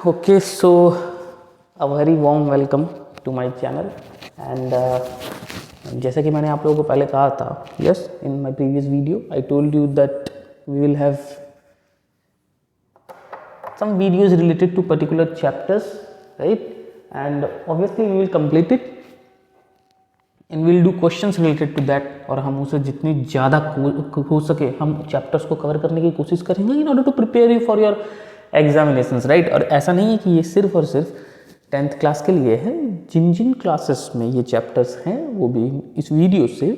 Okay, so a very warm welcome to my channel and जैसा कि मैंने आप लोगों को पहले कहा था, yes, in my previous video I told you that we will have some videos related to particular chapters, right? And obviously we will complete it and we will do questions related to that और हम उसे जितनी ज़्यादा हो सके हम chapters को cover करने की कोशिश करेंगे in order to prepare you for your examinations, right. और ऐसा नहीं है कि ये सिर्फ और सिर्फ 10th क्लास के लिए है। जिन जिन क्लासेस में ये चैप्टर्स हैं वो भी इस वीडियो से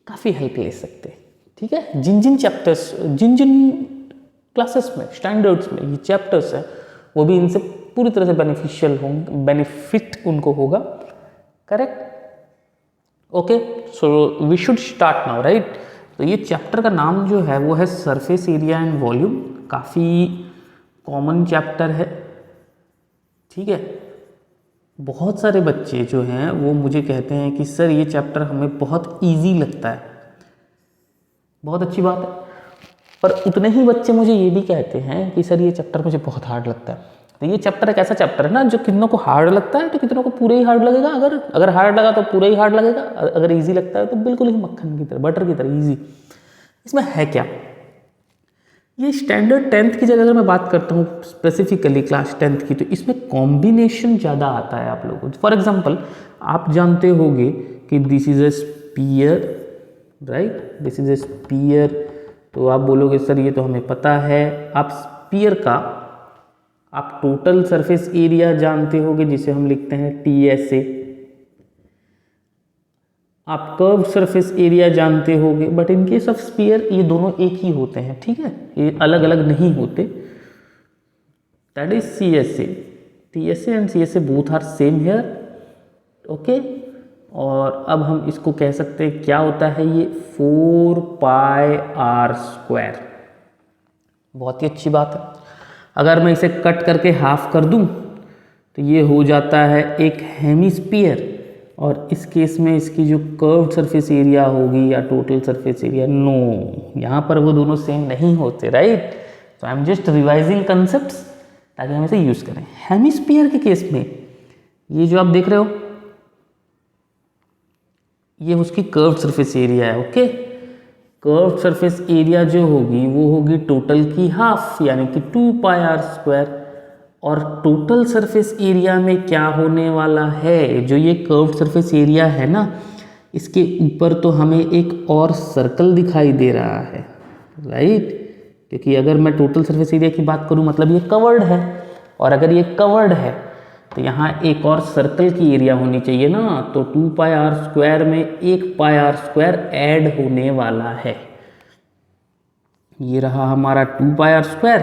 काफ़ी हेल्प ले सकते हैं, ठीक है। जिन जिन चैप्टर्स जिन क्लासेस में स्टैंडर्ड्स में ये चैप्टर्स हैं वो भी इनसे पूरी तरह से बेनिफिशियल होंगे, बेनिफिट उनको होगा, correct. Okay, so we should start now, right. तो ये चैप्टर का नाम जो है वो है सरफेस एरिया एंड वॉल्यूम। काफ़ी कॉमन चैप्टर है, ठीक है। बहुत सारे बच्चे जो हैं वो मुझे कहते हैं कि सर ये चैप्टर हमें बहुत इजी लगता है। बहुत अच्छी बात है, पर उतने ही बच्चे मुझे ये भी कहते हैं कि सर ये चैप्टर मुझे बहुत हार्ड लगता है। तो ये चैप्टर एक ऐसा चैप्टर है ना जो कितनों को हार्ड लगता है तो कितनों को पूरे ही हार्ड लगेगा। अगर हार्ड लगा तो पूरे ही हार्ड लगेगा, अगर ईजी लगता है तो बिल्कुल ही मक्खन की तरह, बटर की तरह ईजी। इसमें है क्या, ये स्टैंडर्ड 10th की जगह अगर मैं बात करता हूँ स्पेसिफिकली क्लास 10th की, तो इसमें कॉम्बिनेशन ज़्यादा आता है आप लोगों को। फॉर एग्जांपल आप जानते होंगे कि this is a spear, right, this is a spear. तो आप बोलोगे सर ये तो हमें पता है। आप स्पीयर का आप टोटल सरफेस एरिया जानते होंगे जिसे हम लिखते हैं TSA। आप कर्व्ड सरफेस एरिया जानते होंगे, but in case of sphere ये दोनों एक ही होते हैं, ठीक है, ये अलग अलग नहीं होते। That is CSA, TSA and CSA both are same here, okay. और अब हम इसको कह सकते हैं क्या होता है ये 4πr²। बहुत ही अच्छी बात है। अगर मैं इसे कट करके हाफ कर दूं तो ये हो जाता है एक हेमिस्फीयर, और इस केस में इसकी जो कर्व्ड सरफेस एरिया होगी या टोटल सरफेस एरिया, नो, यहाँ पर वो दोनों सेम नहीं होते, राइट। तो I am just revising concepts ताकि हम इसे यूज़ करें। हेमिस्फीयर के केस में ये जो आप देख रहे हो ये उसकी कर्व्ड सरफेस एरिया है, ओके। कर्व्ड सरफेस एरिया जो होगी वो होगी टोटल की हाफ, यानी कि 2πr²। और टोटल सरफेस एरिया में क्या होने वाला है, जो ये कर्व्ड सरफेस एरिया है ना, इसके ऊपर तो हमें एक और सर्कल दिखाई दे रहा है, राइट। क्योंकि अगर मैं टोटल सरफेस एरिया की बात करूं मतलब ये कवर्ड है, और अगर ये कवर्ड है तो यहाँ एक और सर्कल की एरिया होनी चाहिए ना। तो 2πr² में एक πr² ऐड होने वाला है। ये रहा हमारा 2πr²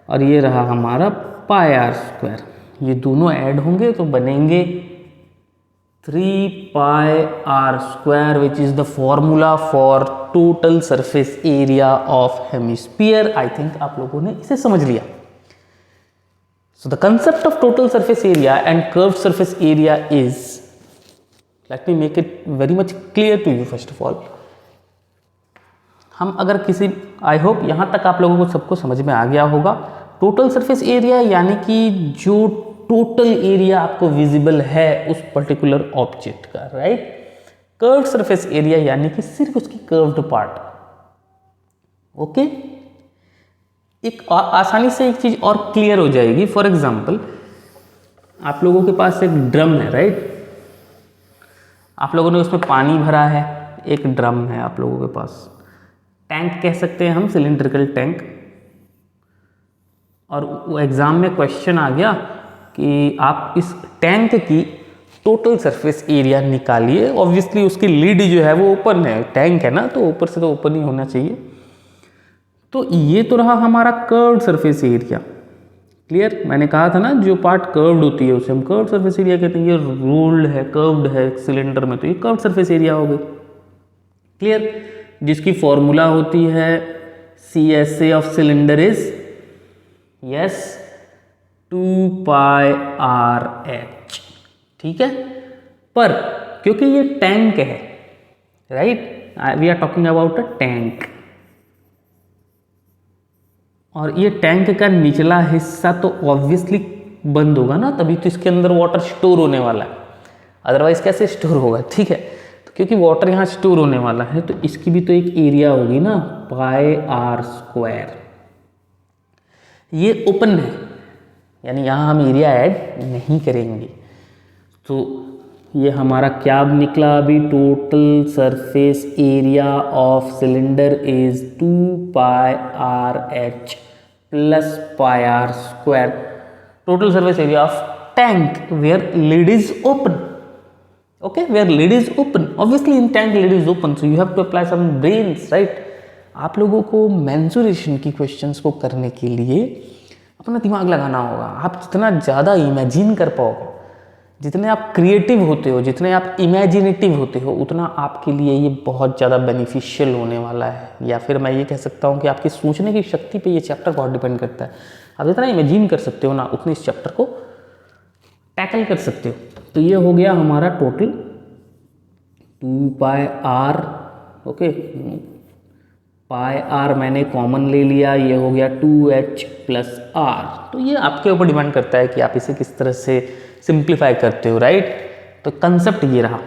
और ये रहा हमारा πr²। ये दोनों ऐड होंगे तो बनेंगे 3πr² which is the formula for total surface area of hemisphere. I think आप लोगों ने इसे समझ लिया। So the concept of total surface area and curved surface area is, let me make it very much clear to you. First of all हम अगर किसी, I hope यहाँ तक आप लोगों को सबको समझ में आ गया होगा। टोटल सरफेस एरिया यानी कि जो टोटल एरिया आपको विजिबल है उस पर्टिकुलर ऑब्जेक्ट का, राइट। कर्व्ड सरफेस एरिया यानी कि सिर्फ उसकी कर्व्ड पार्ट, ओके। एक आसानी से एक चीज और क्लियर हो जाएगी। फॉर एग्जांपल आप लोगों के पास एक ड्रम है, राइट। आप लोगों ने उसमें पानी भरा है, एक ड्रम है आप लोगों के पास, टैंक कह सकते हैं हम, सिलिंड्रिकल टैंक। और वो एग्ज़ाम में क्वेश्चन आ गया कि आप इस टैंक की टोटल सरफेस एरिया निकालिए। ऑब्वियसली उसकी लीड जो है वो ओपन है, टैंक है ना, तो ऊपर से तो ओपन ही होना चाहिए। तो ये तो रहा हमारा कर्व्ड सरफेस एरिया, क्लियर। मैंने कहा था ना जो पार्ट कर्व्ड होती है उसे हम कर्व्ड सरफेस एरिया कहते हैं। ये रोल्ड है, कर्व्ड है सिलेंडर में, तो ये कर्व्ड सरफेस एरिया हो गई, क्लियर। जिसकी फॉर्मूला होती है CSA of cylinder is, yes, 2πrh, ठीक है। पर क्योंकि ये टैंक है, right, we are talking about a tank, और ये टैंक का निचला हिस्सा तो ऑब्वियसली बंद होगा ना, तभी तो इसके अंदर वाटर स्टोर होने वाला है, अदरवाइज कैसे स्टोर होगा, ठीक है। तो क्योंकि वाटर यहाँ स्टोर होने वाला है तो इसकी भी तो एक एरिया होगी ना, पाई आर स्क्वायर। ये ओपन है, यानी यहाँ हम एरिया ऐड नहीं करेंगे। तो ये हमारा क्या निकला अभी, total surface area of cylinder is 2 pi r h plus pi r square, total surface area of tank where lid is open, okay, where lid is open, obviously in tank lid is open, so you have to apply some brains, right। आप लोगों को mensuration की questions को करने के लिए अपना दिमाग लगाना होगा। आप जितना ज़्यादा इमेजिन कर पाओगे, जितने आप क्रिएटिव होते हो, जितने आप इमेजिनेटिव होते हो, उतना आपके लिए ये बहुत ज़्यादा बेनिफिशियल होने वाला है। या फिर मैं ये कह सकता हूँ कि आपकी सोचने की शक्ति पे ये चैप्टर बहुत डिपेंड करता है। आप जितना इमेजिन कर सकते हो ना, उतने इस चैप्टर को टैकल कर सकते हो। तो ये हो गया हमारा total 2 pi r, okay, pi r मैंने कॉमन ले लिया, ये हो गया 2h प्लस आर। तो ये आपके ऊपर डिपेंड करता है कि आप इसे किस तरह से सिंप्लीफाई करते हो, राइट। तो कंसेप्ट ये रहा।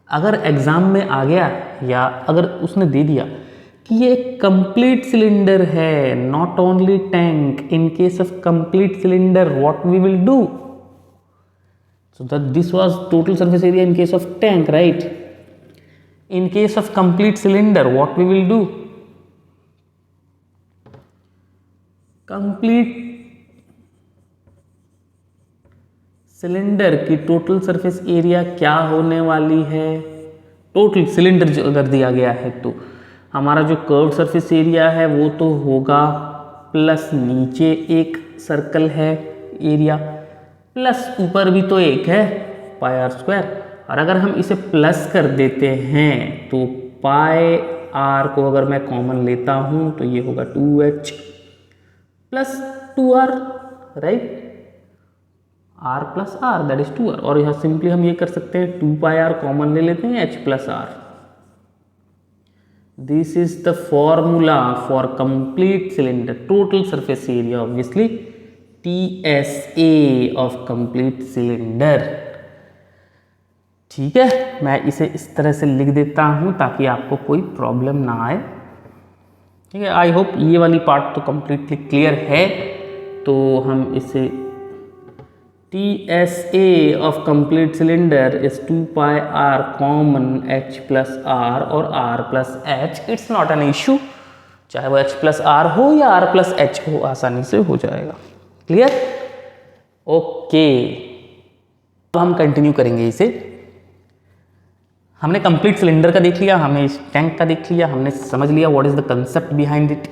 अगर एग्जाम में आ गया या अगर उसने दे दिया कि ये एक कंप्लीट सिलेंडर है, not only tank, in case of complete cylinder what we will do, so that this was total surface area in case of tank, right। in case of complete cylinder what we will do, complete cylinder की total surface area क्या होने वाली है, total cylinder जो अगर दिया गया है तो हमारा जो कर्व सरफेस एरिया है वो तो होगा प्लस नीचे एक सर्कल है एरिया, प्लस ऊपर भी तो एक है पाई आर स्क्वायर। और अगर हम इसे प्लस कर देते हैं तो पाई आर को अगर मैं कॉमन लेता हूं तो ये होगा 2h plus 2r, right, r plus r that is 2r। और यहाँ सिंपली हम ये कर सकते हैं 2 पाई आर कॉमन ले लेते हैं, h plus r। This is the formula for complete cylinder total surface area, obviously TSA of complete cylinder. ठीक है, मैं इसे इस तरह से लिख देता हूं ताकि आपको कोई प्रॉब्लम ना आए, ठीक है। आई होप ये वाली पार्ट तो कंप्लीटली क्लियर है। तो हम इसे TSA of complete cylinder is 2 pi are common h plus r और r plus h, it's not an issue, चाहे वो h प्लस r हो या r प्लस h हो, आसानी से हो जाएगा। Clear, okay. अब हम कंटिन्यू करेंगे इसे। हमने कंप्लीट सिलेंडर का देख लिया, हमने इस टैंक का देख लिया, हमने समझ लिया what is the concept behind it,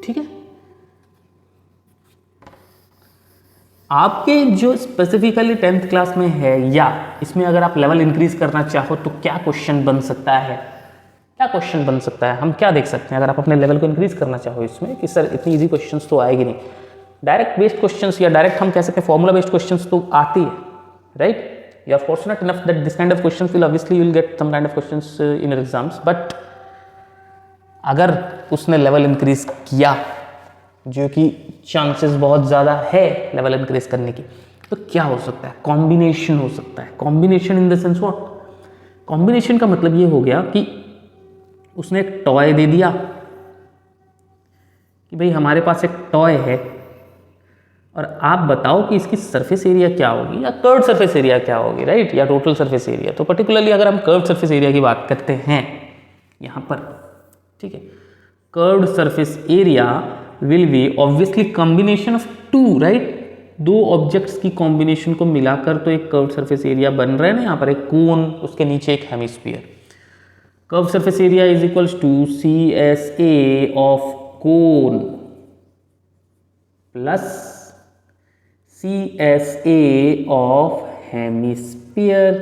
ठीक है। आपके जो स्पेसिफिकली 10th क्लास में है या इसमें अगर आप लेवल इंक्रीज करना चाहो तो क्या क्वेश्चन बन सकता है, क्या क्वेश्चन बन सकता है, हम क्या देख सकते हैं अगर आप अपने लेवल को इंक्रीज करना चाहो इसमें कि सर इतनी इजी क्वेश्चंस तो आएगी नहीं। डायरेक्ट बेस्ड क्वेश्चंस या डायरेक्ट हम कह सकते हैं फॉर्मूला बेस्ड क्वेश्चंस तो आती है, right. You are fortunate enough that this kind of questions will obviously you will get some kind of questions in your exams, but अगर उसने लेवल इंक्रीज किया, जो कि चांसेस बहुत ज़्यादा है लेवल इंक्रीज करने की, तो क्या हो सकता है, कॉम्बिनेशन हो सकता है। Combination in the sense what, combination का मतलब ये हो गया कि उसने एक टॉय दे दिया कि भाई हमारे पास एक टॉय है और आप बताओ कि इसकी सरफेस एरिया क्या होगी या कर्व्ड सरफेस एरिया क्या होगी, राइट, या टोटल सरफेस एरिया। तो पर्टिकुलरली अगर हम कर्व्ड सरफेस एरिया की बात करते हैं यहाँ पर, ठीक है, curved surface area will be obviously combination of two, right, दो ऑब्जेक्ट्स की कॉम्बिनेशन को मिलाकर तो एक कर्व्ड सरफेस एरिया बन रहा है ना। यहाँ पर एक कोन, उसके नीचे एक hemisphere. Curved surface area is equals to CSA of cone plus CSA of hemisphere,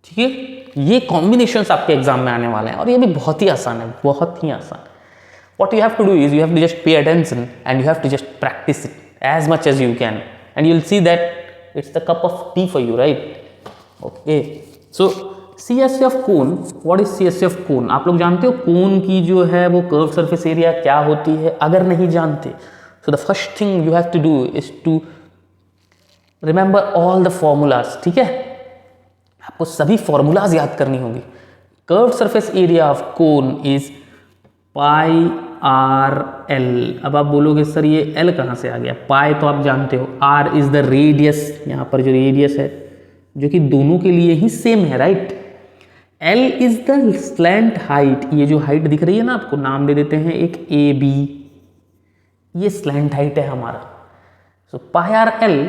ठीक है। ये कॉम्बिनेशंस आपके एग्जाम में आने वाले हैं और ये भी बहुत ही आसान है, बहुत ही आसान। What you have to do is you have to just pay attention and you have to just practice it as much as you can and you will see that it's the cup of tea for you, right, okay. So CSA of cone, what is CSA of cone, आप लोग जानते हो कोन की जो है वो curve surface area क्या होती है। अगर नहीं जानते so the first thing you have to do is to remember all the formulas, ठीक है, आपको सभी फॉर्मूलाज याद करनी होंगी। Curved surface area of cone is pi are l. अब आप बोलोगे सर ये एल कहाँ से आ गया? पाई तो आप जानते हो, आर इज द रेडियस, यहाँ पर जो रेडियस है जो कि दोनों के लिए ही सेम है, right. L is the slant height, ये जो हाइट दिख रही है ना आपको, नाम दे देते हैं एक ए बी, ये स्लैंट हाइट है हमारा। So pi are L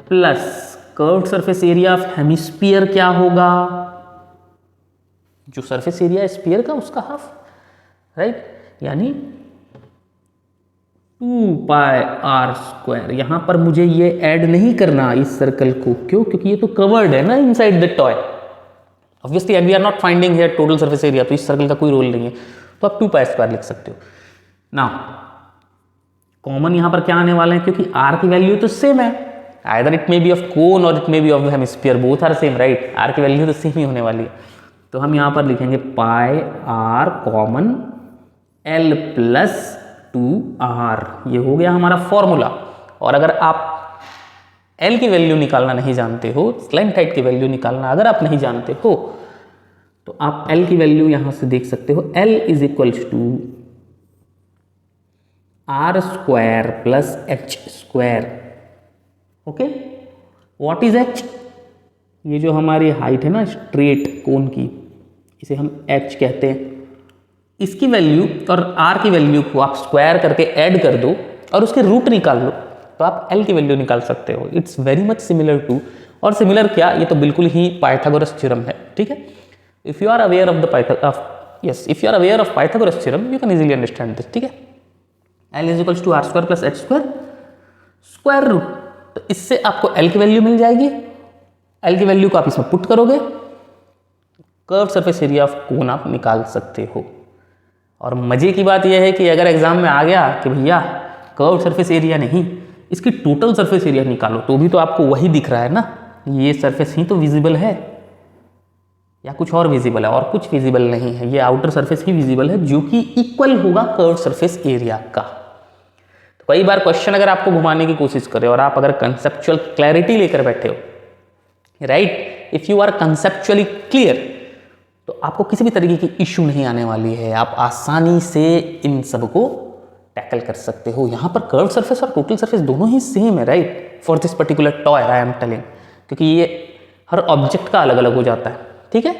plus curved surface area of hemisphere क्या होगा? जो सरफेस एरिया है स्फीयर का उसका हाफ, राइट, यानी 2 पाई आर स्क्वायर। यहां पर मुझे ये ऐड नहीं करना इस सर्कल को, क्यों? क्योंकि ये तो कवर्ड है ना inside the toy, obviously, and we are not finding here total surface area, तो इस सर्कल का कोई रोल नहीं है, तो आप 2 पाई स्क्वायर लिख सकते हो। नाउ कॉमन यहां पर क्या आने वाला है, क्योंकि आर की वैल्यू तो सेम है, either it may be of cone और it may be of the hemisphere, both are same, right, R की वैल्यू तो सेम ही होने वाली है। तो हम यहां पर लिखेंगे pi are common L plus 2r, ये हो गया हमारा फॉर्मूला। और अगर आप L की वैल्यू निकालना नहीं जानते हो, स्लैंट हाइट की वैल्यू निकालना अगर आप नहीं जानते हो, तो आप L की वैल्यू यहां से देख सकते हो, L is equals to r square plus h square. Okay, what is h? ये जो हमारी हाइट है ना स्ट्रेट कोन की, इसे हम h कहते हैं। इसकी वैल्यू और r की वैल्यू को आप स्क्वायर करके ऐड कर दो और उसके रूट निकाल लो, तो आप L की वैल्यू निकाल सकते हो। It's very much similar to, और सिमिलर क्या, ये तो बिल्कुल ही पाइथागोरस थ्योरम है, ठीक है। If you are aware of the if you are aware of Pythagoras theorem, you can easily understand this, ठीक है। L is equals to r square plus h square square root, तो इससे आपको L की value मिल जाएगी। L की value को आप इसमें पुट करोगे, curved surface area of cone आप निकाल सकते हो। और मजे की बात यह है कि अगर एग्जाम में आ गया कि भैया कर्व्ड सरफेस एरिया नहीं, इसकी टोटल सरफेस एरिया निकालो, तो भी तो आपको वही दिख रहा है ना, ये सरफेस ही तो विजिबल है या कुछ और विजिबल है, और कुछ विजिबल नहीं है, ये आउटर सरफेस ही विजिबल है जो कि इक्वल होगा कर्व्ड सरफेस एरिया का। तो कई बार क्वेश्चन अगर आपको घुमाने की कोशिश करे और आप अगर कंसेप्चुअल क्लैरिटी लेकर बैठे हो, right, if you are conceptually clear, तो आपको किसी भी तरीके की इश्यू नहीं आने वाली है, आप आसानी से इन सब को टैकल कर सकते हो। यहाँ पर कर्व्ड सरफेस और टोटल सरफेस दोनों ही सेम है, right, for this particular toy I am telling, क्योंकि ये हर ऑब्जेक्ट का अलग अलग हो जाता है, ठीक है।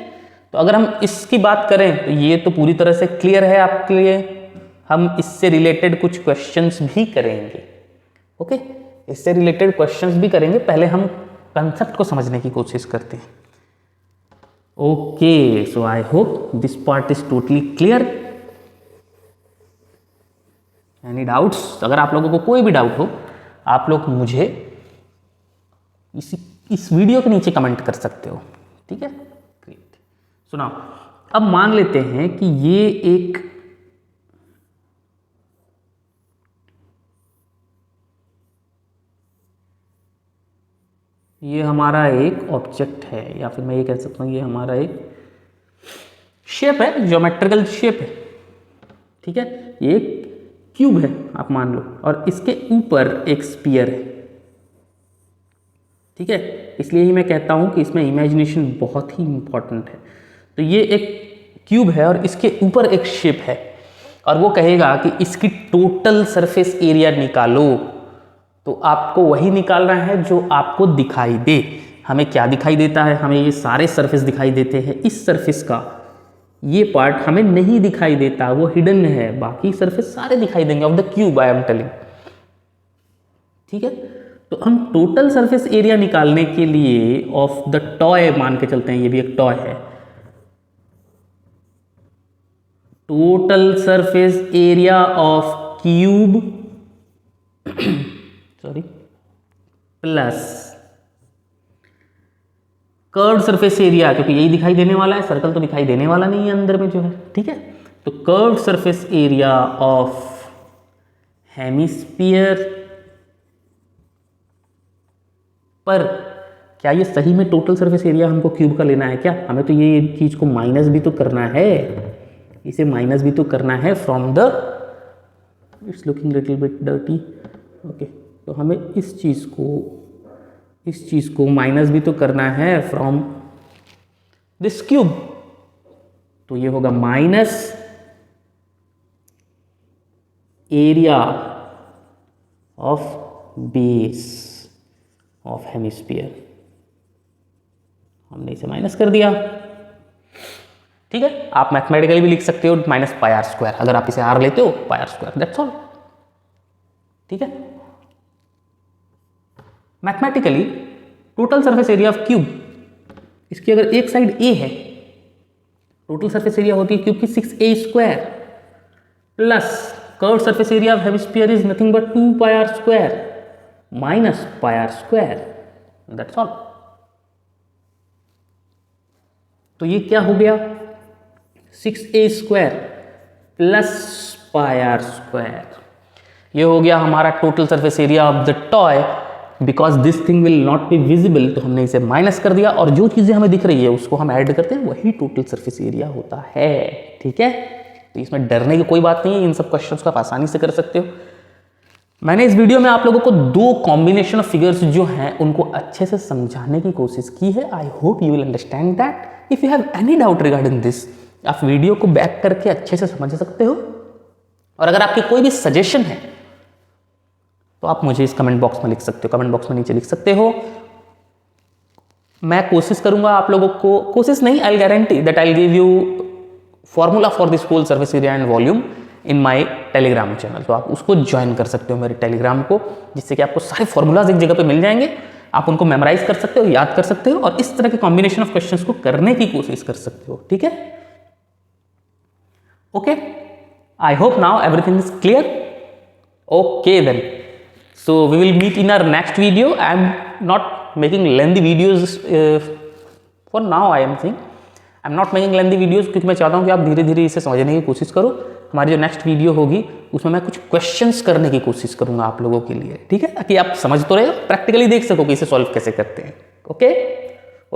तो अगर हम इसकी बात करें तो ये तो पूरी तरह से क्लियर है आपके लिए, हम इससे रिलेटेड कुछ क्वेश्चंस भी करेंगे, ओके, इससे रिलेटेड क्वेश्चंस भी करेंगे। पहले हम कंसेप्ट को समझने की कोशिश करते हैं। Okay, so I hope this part is totally clear. Any doubts? अगर आप लोगों को कोई भी डाउट हो, आप लोग मुझे इस वीडियो के नीचे कमेंट कर सकते हो, ठीक है। ग्रेट। सुनाओ, अब मान लेते हैं कि ये एक हमारा एक ऑब्जेक्ट है, या फिर मैं ये कह सकता हूँ ये हमारा एक शेप है, ज्योमेट्रिकल शेप है, ठीक है। ये एक क्यूब है आप मान लो, और इसके ऊपर एक स्फीयर है, ठीक है। इसलिए ही मैं कहता हूँ कि इसमें इमेजिनेशन बहुत ही इंपॉर्टेंट है। तो ये एक क्यूब है और इसके ऊपर एक शेप है, और वो कहेगा कि इसकी टोटल सरफेस एरिया निकालो, तो आपको वही निकालना है जो आपको दिखाई दे। हमें क्या दिखाई देता है? हमें ये सारे सरफेस दिखाई देते हैं, इस सरफेस का ये पार्ट हमें नहीं दिखाई देता, वो हिडन है, बाकी सरफेस सारे दिखाई देंगे of the cube I am telling, ठीक है। तो हम टोटल सरफेस एरिया निकालने के लिए ऑफ द टॉय मान के चलते हैं, ये भी एक टॉय है, total surface area of cube sorry plus curved surface area, क्योंकि यही दिखाई देने वाला है, सर्कल तो दिखाई देने वाला नहीं है अंदर में जो है, ठीक है। तो curved surface area of hemisphere पर, क्या ये सही में टोटल सरफेस एरिया हमको क्यूब का लेना है क्या? हमें तो ये चीज को माइनस भी तो करना है, इसे माइनस भी तो करना है from the it's looking little bit dirty. Okay, तो हमें इस चीज़ को माइनस भी तो करना है फ्रॉम दिस क्यूब, तो ये होगा minus area of base of hemisphere. हमने इसे माइनस कर दिया। ठीक है, आप मैथमेटिकली भी लिख सकते हो माइनस पाई आर स्क्वायर, अगर आप इसे आर लेते हो पाई आर स्क्वायर, दैट्स ऑल। ठीक है, mathematically total surface area of cube, इसकी अगर एक साइड ए है, टोटल सरफेस एरिया होती है क्यूब की 6a square plus curve surface area of hemisphere is nothing but 2 pi r square minus pi r square, that's all. तो ये क्या हो गया, 6a square plus pi r square, ये हो गया हमारा total surface area of the toy. Because this thing will not be visible, तो हमने इसे माइनस कर दिया, और जो चीजें हमें दिख रही है उसको हम ऐड करते हैं, वही टोटल सरफेस एरिया होता है। ठीक है, तो इसमें डरने की कोई बात नहीं है, इन सब क्वेश्चंस को आप आसानी से कर सकते हो। मैंने इस वीडियो में आप लोगों को दो कॉम्बिनेशन ऑफ फिगर्स जो हैं उनको अच्छे से समझाने की कोशिश की है। I hope you will understand that. If you have any doubt regarding this, आप वीडियो को बैक करके अच्छे से समझ सकते हो, और अगर आपकी कोई भी सजेशन है तो आप मुझे इस कमेंट बॉक्स में लिख सकते हो, कमेंट बॉक्स में नीचे लिख सकते हो। मैं कोशिश करूंगा आप लोगों को, कोशिश नहीं, I guarantee that I give you formula for this whole surface area and volume in my Telegram channel. तो आप उसको ज्वाइन कर सकते हो मेरे टेलीग्राम को, जिससे कि आपको सारे फॉर्मूलाज एक जगह पे मिल जाएंगे, आप उनको मेमोराइज कर सकते हो, याद कर सकते हो, और इस तरह के कॉम्बिनेशन ऑफ क्वेश्चंस को करने की कोशिश कर सकते हो। ठीक है, okay, I hope now everything is clear. Okay then, so we will meet in our next video. I am not making lengthy videos for now. I am saying I am not making lengthy videos क्योंकि मैं चाहता हूँ कि आप धीरे धीरे इसे समझने की कोशिश करो। हमारी जो नेक्स्ट वीडियो होगी उसमें मैं कुछ क्वेश्चंस करने की कोशिश करूंगा आप लोगों के लिए, ठीक है, ताकि आप समझ तो रहे, प्रैक्टिकली देख सको कि इसे सॉल्व कैसे करते हैं। Okay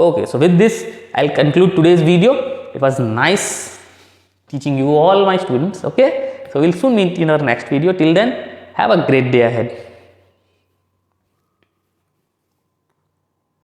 okay, so with this I will conclude today's video. It was nice teaching you all my students. Okay, so we'll soon meet in our next video. Till then, have a great day ahead.